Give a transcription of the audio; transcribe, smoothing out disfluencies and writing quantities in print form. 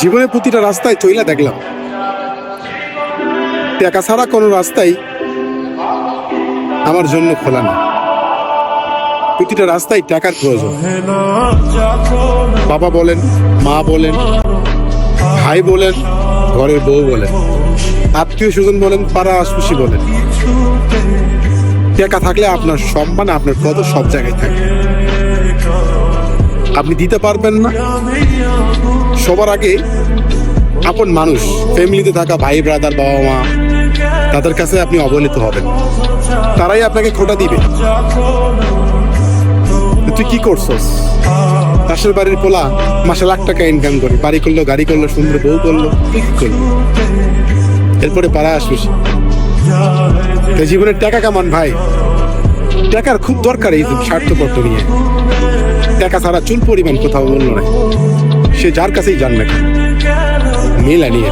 জীবনের প্রতিটা রাস্তায় চইলা দেখলাম, টাকা ছাড়া কোনো রাস্তাই আমার জন্য খোলা না। প্রতিটা রাস্তায় টাকার প্রয়োজন। বাবা বলেন, মা বলেন, ভাই বলেন, ঘরের বউ বলেন, আত্মীয় স্বজন বলেন, পাড়া আশপাশি বলেন, টাকা থাকলে আপনার সম্মান, আপনার কদর সব জায়গায় থাকে। আপনি দিতে পারবেন না, সবার আগে আপন মানুষ, ফ্যামিলিতে থাকা ভাই ব্রাদার, বাবা মা, তাদের কাছে আপনি অবহেলিত হবেন। তারাই আপনাকে খোটা দিবে, তুই কি করছস? পাশের বাড়ির পোলা মাসে লাখ টাকা ইনকাম করে, বাড়ি করলো, গাড়ি করলো, সুন্দর বউ করলো, তুই কি করলো? এরপরে পাড়া আসিস। তাই জীবনের টাকা কেমন ভাই? টাকার খুব দরকার এই স্বার্থপর নিয়ে। টাকা ছাড়া চুল পরিমাণ কোথাও মূল্য নাই, সে যার কাছেই যান না কেন, মেলা নিয়ে।